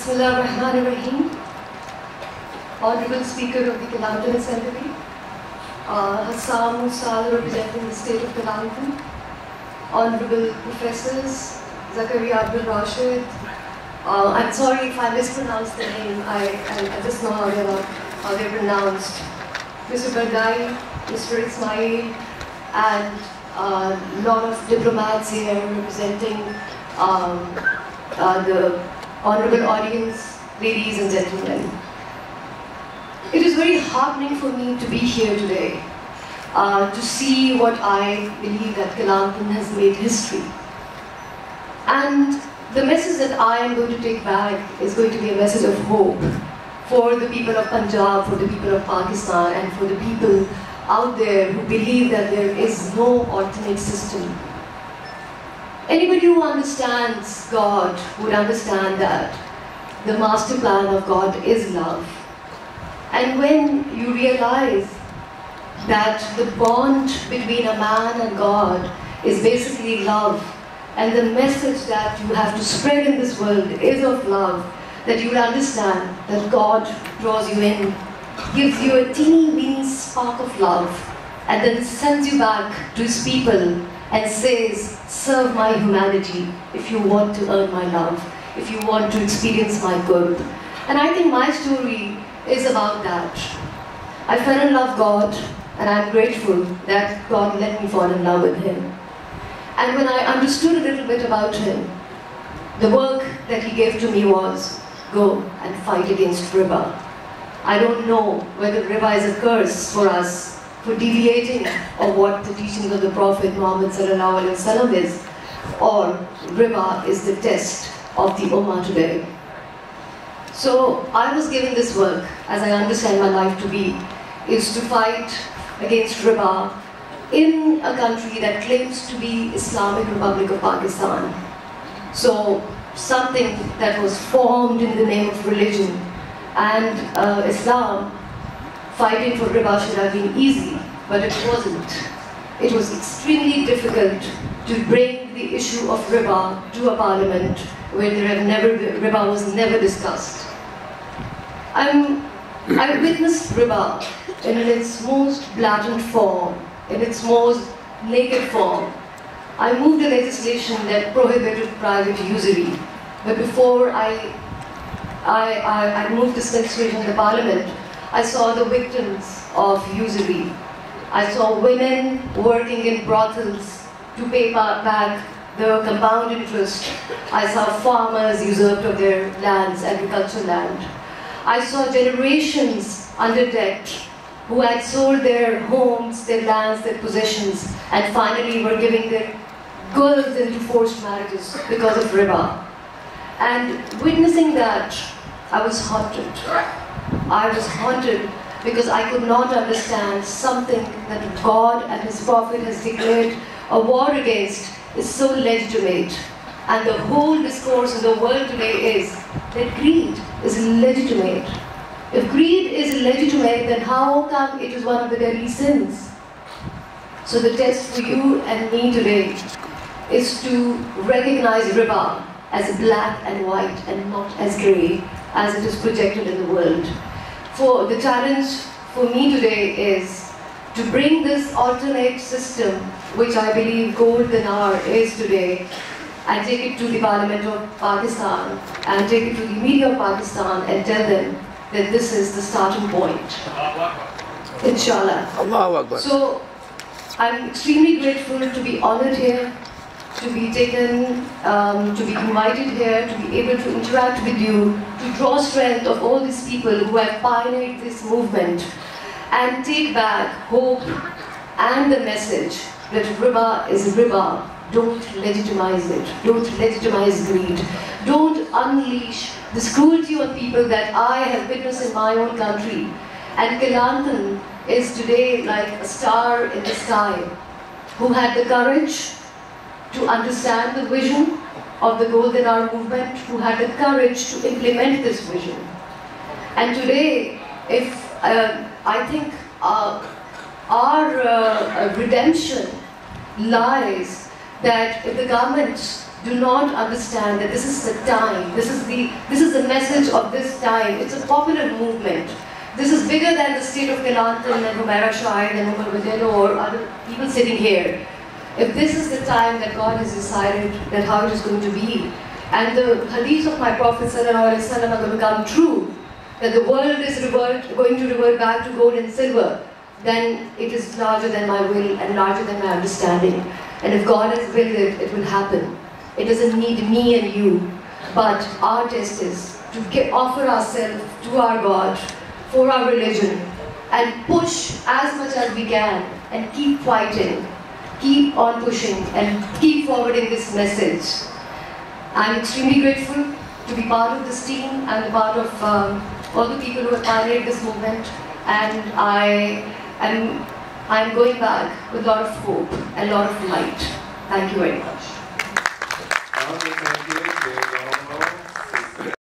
Bismillahirrahmanirrahim. Honorable Speaker of the Kelantan Assembly, Hassan Musal representing the state of Kelantan, Honorable Professors, Zakaria Abdul Rashid, I'm sorry if I mispronounced the name, I just know how they're pronounced, Mr. Bardai, Mr. Ismail, and a lot of diplomats here representing the honorable audience, ladies and gentlemen. It is very heartening for me to be here today, to see what I believe that Kelantan has made history. And the message that I am going to take back is going to be a message of hope for the people of Punjab, for the people of Pakistan, and for the people out there who believe that there is no alternate system. Anybody who understands God would understand that the master plan of God is love. And when you realize that the bond between a man and God is basically love, and the message that you have to spread in this world is of love, that you will understand that God draws you in, gives you a teeny weeny spark of love, and then sends you back to his people and says, serve my humanity if you want to earn my love, if you want to experience my good. And I think my story is about that. I fell in love with God, and I'm grateful that God let me fall in love with him. And when I understood a little bit about him, the work that he gave to me was, go and fight against riba. I don't know whether riba is a curse for us, for deviating of what the teachings of the Prophet Muhammad ﷺ is, or riba is the test of the Ummah today. So I was given this work, as I understand my life to be, is to fight against riba in a country that claims to be Islamic Republic of Pakistan. So something that was formed in the name of religion and Islam, fighting for riba should have been easy, but it wasn't. It was extremely difficult to bring the issue of riba to a parliament where riba was never discussed. I witnessed riba in its most blatant form, in its most naked form. I moved a legislation that prohibited private usury, but before I moved this legislation in the parliament, I saw the victims of usury. I saw women working in brothels to pay back the compound interest. I saw farmers usurped of their lands, agricultural land. I saw generations under debt who had sold their homes, their lands, their possessions, and finally were giving their girls into forced marriages because of riba. And witnessing that, I was haunted. I was haunted because I could not understand something that God and His Prophet has declared a war against is so legitimate. And the whole discourse in the world today is that greed is legitimate. If greed is legitimate, then how come it is one of the deadly sins? So the test for you and me today is to recognize riba as black and white and not as grey as it is projected in the world. For the challenge for me today is to bring this alternate system, which I believe gold dinar is today, and take it to the Parliament of Pakistan and take it to the media of Pakistan and tell them that this is the starting point. Inshallah. Allahu Akbar. So I'm extremely grateful to be honored here, to be taken, to be invited here, to be able to interact with you, to draw strength of all these people who have pioneered this movement and take back hope and the message that riba is riba. Don't legitimize it. Don't legitimize greed. Don't unleash this cruelty on people that I have witnessed in my own country. And Kelantan is today like a star in the sky who had the courage to understand the vision of the Golden Hour movement, who had the courage to implement this vision. And today, if I think our redemption lies that if the government do not understand that this is the time, this is the message of this time. It's a popular movement. This is bigger than the state of Kelantan and Humaira Shahid and Provincial or other people sitting here. If this is the time that God has decided that how it is going to be, and the hadith of my Prophet ﷺ are going to come true, that the world is going to revert back to gold and silver, then it is larger than my will and larger than my understanding. And if God has willed it, it will happen. It doesn't need me and you, but our test is to offer ourselves to our God, for our religion, and push as much as we can, and keep fighting, keep on pushing, and keep forwarding this message. I'm extremely grateful to be part of this team and part of all the people who have pioneered this movement, and I'm going back with a lot of hope and a lot of light. Thank you very much.